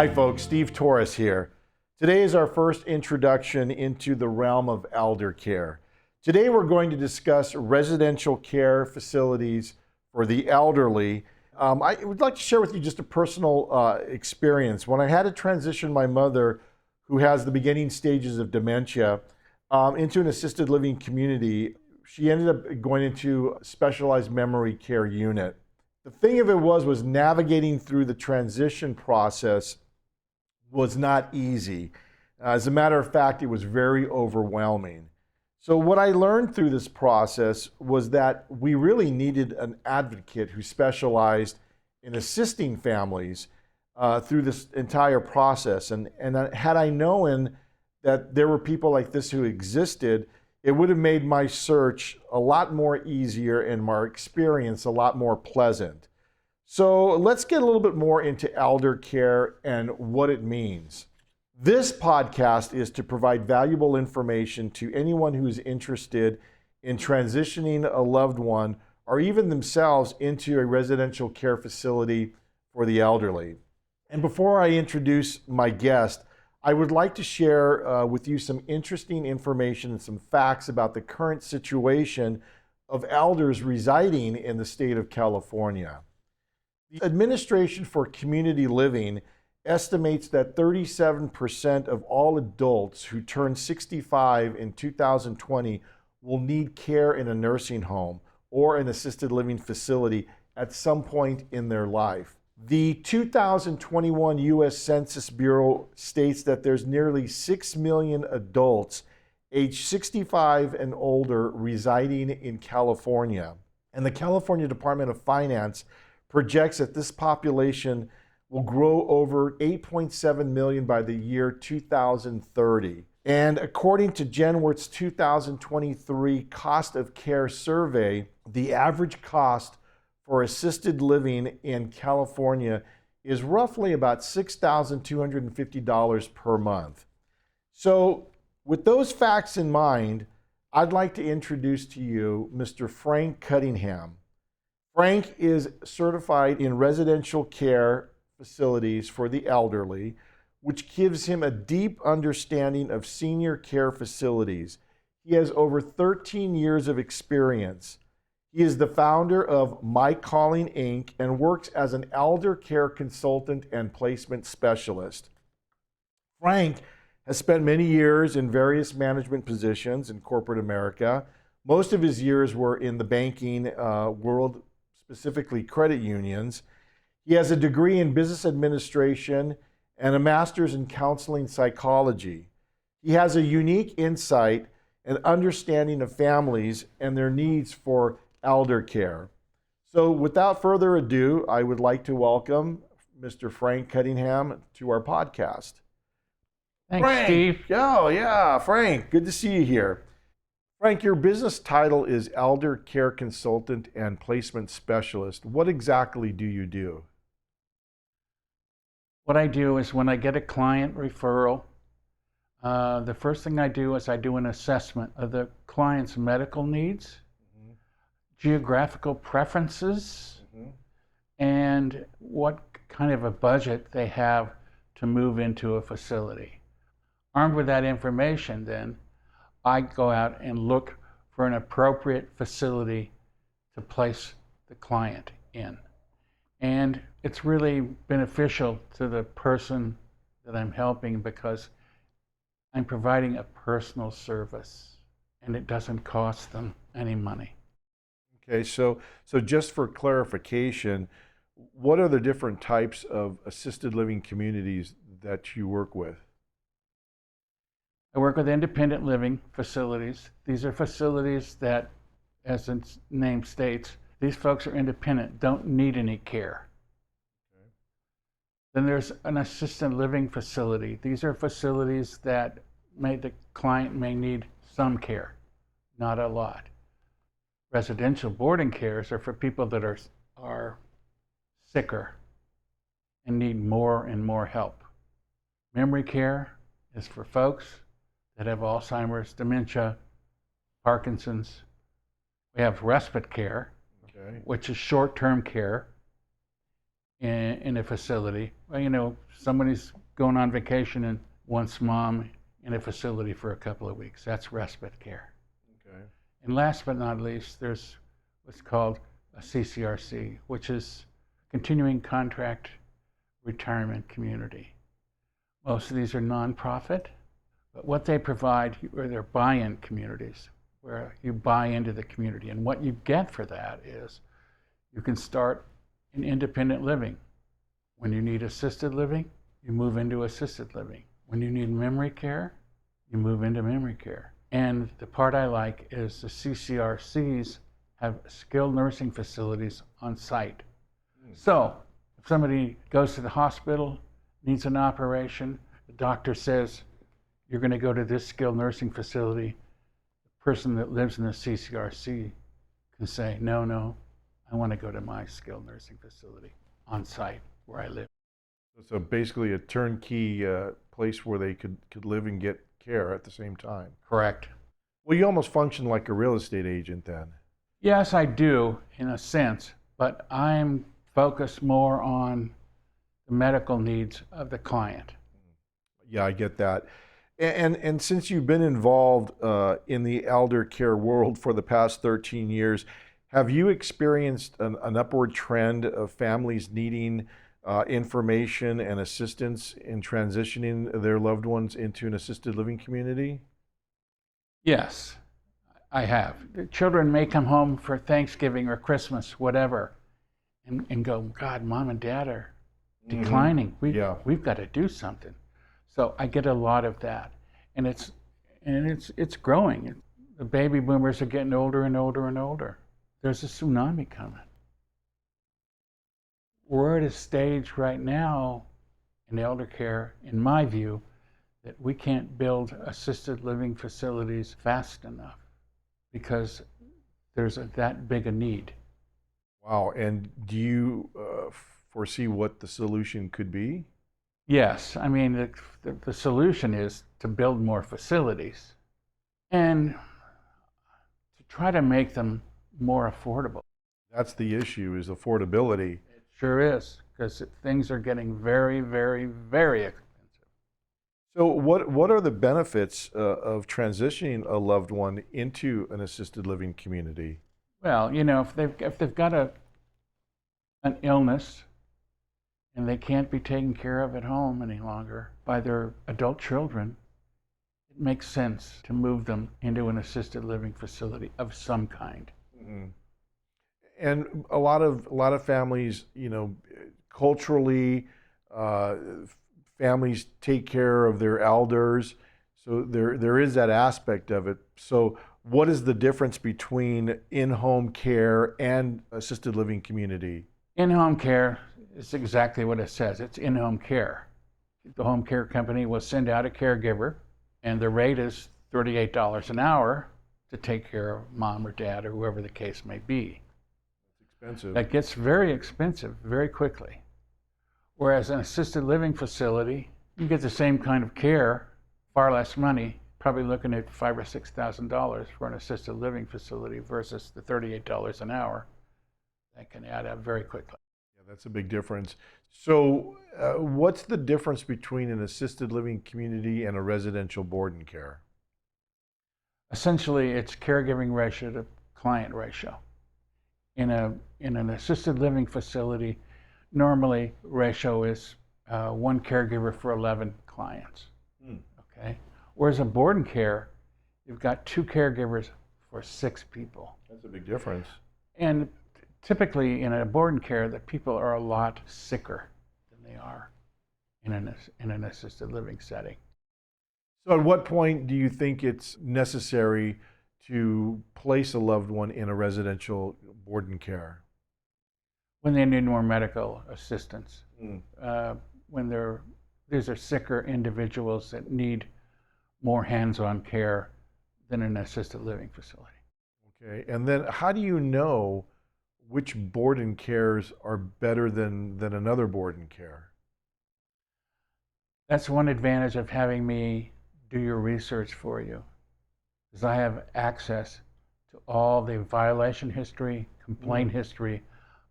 Hi folks, Steve Torres here. Today is our first introduction into the realm of elder care. Today we're going to discuss residential care facilities for the elderly. I would like to share with you just a personal experience. When I had to transition my mother, who has the beginning stages of dementia, into an assisted living community, she ended up going into a specialized memory care unit. The thing of it was navigating through the transition process was not easy. As a matter of fact, it was very overwhelming. So what I learned through this process was that we really needed an advocate who specialized in assisting families through this entire process. And had I known that there were people like this who existed, it would have made my search a lot more easier and my experience a lot more pleasant. So let's get a little bit more into elder care and what it means. This podcast is to provide valuable information to anyone who is interested in transitioning a loved one or even themselves into a residential care facility for the elderly. And before I introduce my guest, I would like to share with you some interesting information and some facts about the current situation of elders residing in the state of California. The Administration for Community Living estimates that 37% of all adults who turn 65 in 2020 will need care in a nursing home or an assisted living facility at some point in their life. The 2021 U.S. Census Bureau states that there's nearly 6 million adults aged 65 and older residing in California. And the California Department of Finance projects that this population will grow over 8.7 million by the year 2030. And according to Genworth's 2023 Cost of Care Survey, the average cost for assisted living in California is roughly about $6,250 per month. So with those facts in mind, I'd like to introduce to you Mr. Frank Cunningham. Frank is certified in residential care facilities for the elderly, which gives him a deep understanding of senior care facilities. He has over 13 years of experience. He is the founder of My Calling Inc. and works as an elder care consultant and placement specialist. Frank has spent many years in various management positions in corporate America. Most of his years were in the banking world, specifically credit unions. He has a degree in business administration and a master's in counseling psychology. He has a unique insight and understanding of families and their needs for elder care. So without further ado, I would like to welcome Mr. Frank Cunningham to our podcast. Thanks, Frank. Steve. Oh, yeah, Frank, good to see you here. Frank, your business title is Elder Care Consultant and Placement Specialist. What exactly do you do? What I do is when I get a client referral, the first thing I do is I do an assessment of the client's medical needs, geographical preferences, and what kind of a budget they have to move into a facility. Armed with that information, then, I go out and look for an appropriate facility to place the client in. And it's really beneficial to the person that I'm helping because I'm providing a personal service and it doesn't cost them any money. Okay, so just for clarification, what are the different types of assisted living communities that you work with? I work with independent living facilities. These are facilities that, as its name states, these folks are independent, don't need any care. Okay. Then there's an assisted living facility. These are facilities that the client may need some care, not a lot. Residential boarding cares are for people that are sicker and need more and more help. Memory care is for folks that have Alzheimer's, dementia, Parkinson's. We have respite care, which is short-term care. in a facility. Well, somebody's going on vacation and wants mom in a facility for a couple of weeks. That's respite care. Okay. And last but not least, there's what's called a CCRC, which is continuing contract retirement community. Most of these are nonprofit, but what they provide are their buy-in communities, where you buy into the community. And what you get for that is you can start in independent living. When you need assisted living, you move into assisted living. When you need memory care, you move into memory care. And the part I like is the CCRCs have skilled nursing facilities on site. So if somebody goes to the hospital, needs an operation, the doctor says, you're going to go to this skilled nursing facility. The person that lives in the CCRC can say, no, I want to go to my skilled nursing facility on site where I live. So basically a turnkey place where they could live and get care at the same time. Correct. Well, you almost function like a real estate agent then. Yes, I do in a sense, but I'm focused more on the medical needs of the client. Yeah, I get that. And since you've been involved in the elder care world for the past 13 years, have you experienced an upward trend of families needing information and assistance in transitioning their loved ones into an assisted living community? Yes, I have. The children may come home for Thanksgiving or Christmas, whatever, and go, God, mom and dad are declining. We've got to do something. So I get a lot of that, and it's growing. The baby boomers are getting older and older and older. There's a tsunami coming. We're at a stage right now in elder care, in my view, that we can't build assisted living facilities fast enough because there's that big a need. Wow. And do you foresee what the solution could be? Yes, I mean, the solution is to build more facilities and to try to make them more affordable. That's the issue, is affordability. It sure is, because things are getting very, very, very expensive. So what are the benefits of transitioning a loved one into an assisted living community? Well, if they've got an illness and they can't be taken care of at home any longer by their adult children, it makes sense to move them into an assisted living facility of some kind. Mm-hmm. And a lot of families, culturally, families take care of their elders, so there is that aspect of it. So what is the difference between in-home care and assisted living community? In-home care is exactly what it says. It's in-home care. The home care company will send out a caregiver, and the rate is $38 an hour to take care of mom or dad or whoever the case may be. It's expensive. That gets very expensive very quickly. Whereas an assisted living facility, you get the same kind of care, far less money, probably looking at $5,000 or $6,000 for an assisted living facility versus the $38 an hour. That can add up very quickly. Yeah, that's a big difference. So what's the difference between an assisted living community and a residential board and care? Essentially, it's caregiving ratio to client ratio. In an assisted living facility, normally ratio is one caregiver for 11 clients. Okay. Whereas a board and care, you've got two caregivers for 6 people. That's a big difference. And typically in a board and care, the people are a lot sicker than they are in an assisted living setting. So at what point do you think it's necessary to place a loved one in a residential board and care? When they need more medical assistance, when these are sicker individuals that need more hands-on care than an assisted living facility. Okay, and then how do you know which board and cares are better than another board and care? That's one advantage of having me do your research for you, is I have access to all the violation history, complaint history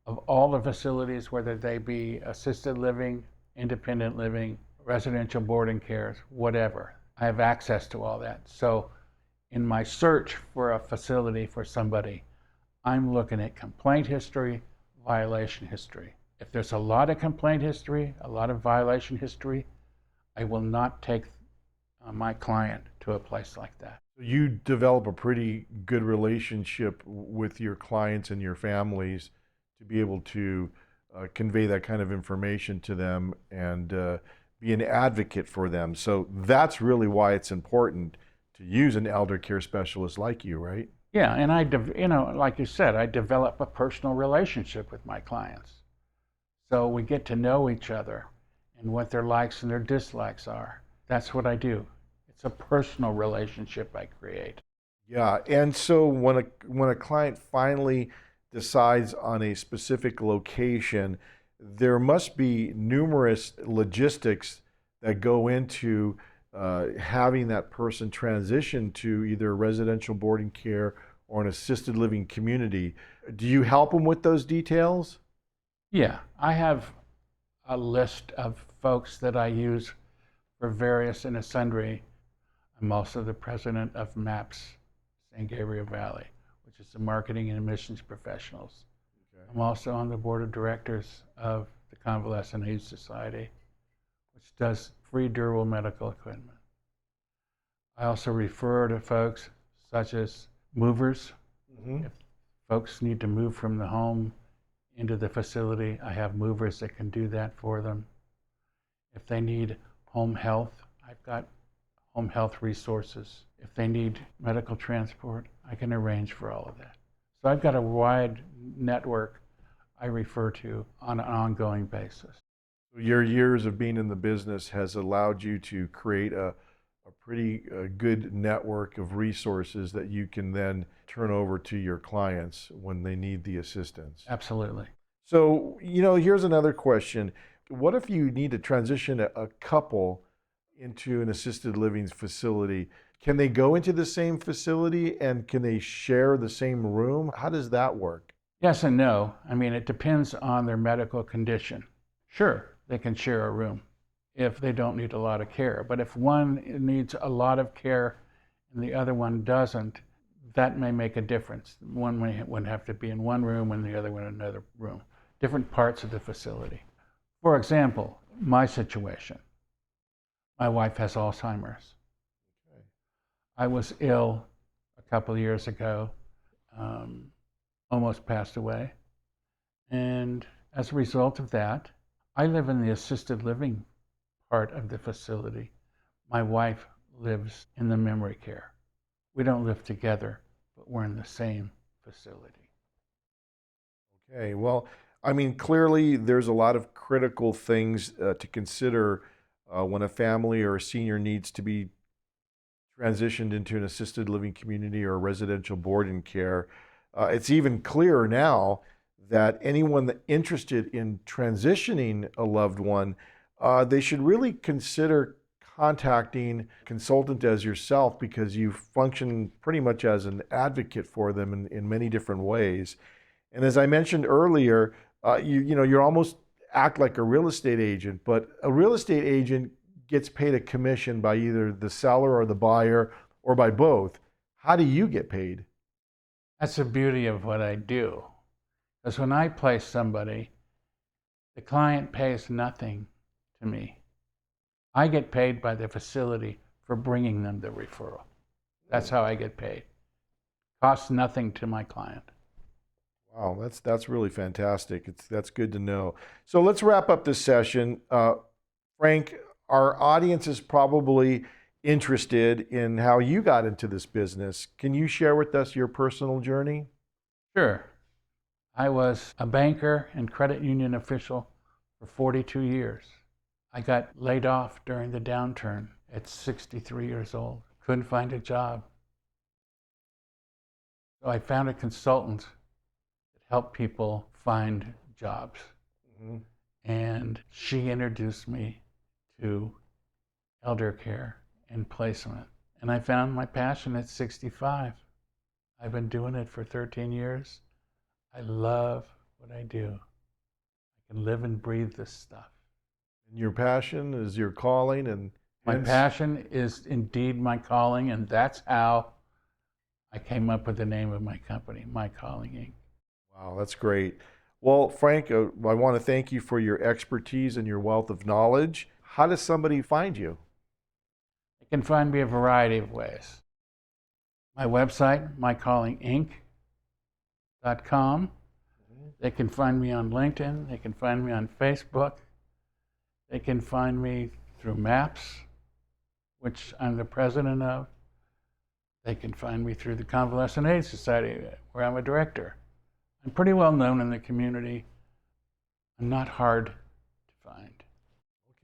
of all the facilities, whether they be assisted living, independent living, residential boarding cares, whatever. I have access to all that. So in my search for a facility for somebody, I'm looking at complaint history, violation history. If there's a lot of complaint history, a lot of violation history, I will not take my client to a place like that. You develop a pretty good relationship with your clients and your families to be able to convey that kind of information to them and be an advocate for them. So that's really why it's important to use an elder care specialist like you, right? Yeah, and like you said, I develop a personal relationship with my clients. So we get to know each other and what their likes and their dislikes are. That's what I do. It's a personal relationship I create. Yeah, and so when a client finally decides on a specific location, there must be numerous logistics that go into having that person transition to either residential boarding care or an assisted living community. Do you help them with those details? Yeah, I have a list of folks that I use for various and sundry. I'm also the president of MAPS, San Gabriel Valley, which is the Marketing and Admissions Professionals. Okay. I'm also on the board of directors of the Convalescent Age Society, which does free durable medical equipment. I also refer to folks such as movers. Mhm. If folks need to move from the home into the facility, I have movers that can do that for them. If they need home health, I've got home health resources. If they need medical transport, I can arrange for all of that. So I've got a wide network I refer to on an ongoing basis. Your years of being in the business has allowed you to create a pretty good network of resources that you can then turn over to your clients when they need the assistance. Absolutely. So, here's another question. What if you need to transition a couple into an assisted living facility? Can they go into the same facility and can they share the same room? How does that work? Yes and no. I mean, it depends on their medical condition. Sure, they can share a room if they don't need a lot of care. But if one needs a lot of care and the other one doesn't, that may make a difference. One would have to be in one room and the other one in another room, different parts of the facility. For example, my situation. My wife has Alzheimer's. Okay. I was ill a couple of years ago, almost passed away. And as a result of that, I live in the assisted living part of the facility. My wife lives in the memory care. We don't live together, but we're in the same facility. Okay, well, I mean, clearly there's a lot of critical things to consider when a family or a senior needs to be transitioned into an assisted living community or residential boarding care. It's even clearer now that anyone that interested in transitioning a loved one, they should really consider contacting a consultant as yourself because you function pretty much as an advocate for them in many different ways. And as I mentioned earlier, you're almost act like a real estate agent, but a real estate agent gets paid a commission by either the seller or the buyer or by both. How do you get paid? That's the beauty of what I do. Because when I place somebody, the client pays nothing to me. I get paid by the facility for bringing them the referral. That's how I get paid. Costs nothing to my client. Wow, that's really fantastic. That's good to know. So let's wrap up this session. Frank, our audience is probably interested in how you got into this business. Can you share with us your personal journey? Sure. I was a banker and credit union official for 42 years. I got laid off during the downturn at 63 years old. Couldn't find a job. So I found a consultant that helped people find jobs. Mm-hmm. And she introduced me to Eldercare and placement. And I found my passion at 65. I've been doing it for 13 years. I love what I do. I can live and breathe this stuff. And your passion is your calling, and My hence- passion is indeed my calling, and that's how I came up with the name of my company, My Calling Inc. Wow, that's great. Well, Frank, I want to thank you for your expertise and your wealth of knowledge. How does somebody find you? They can find me a variety of ways. My website, mycallinginc.com. They can find me on LinkedIn. They can find me on Facebook. They can find me through MAPS, which I'm the president of. They can find me through the Convalescent Aid Society, where I'm a director. I'm pretty well known in the community. I'm not hard to find.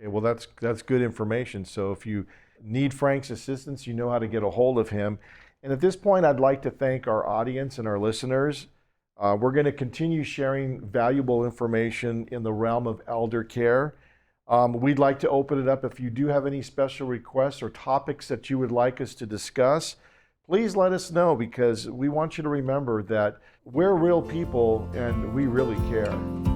Okay, well, that's good information. So if you need Frank's assistance, you know how to get a hold of him. And at this point, I'd like to thank our audience and our listeners. We're going to continue sharing valuable information in the realm of elder care. We'd like to open it up. If you do have any special requests or topics that you would like us to discuss, please let us know, because we want you to remember that we're real people and we really care.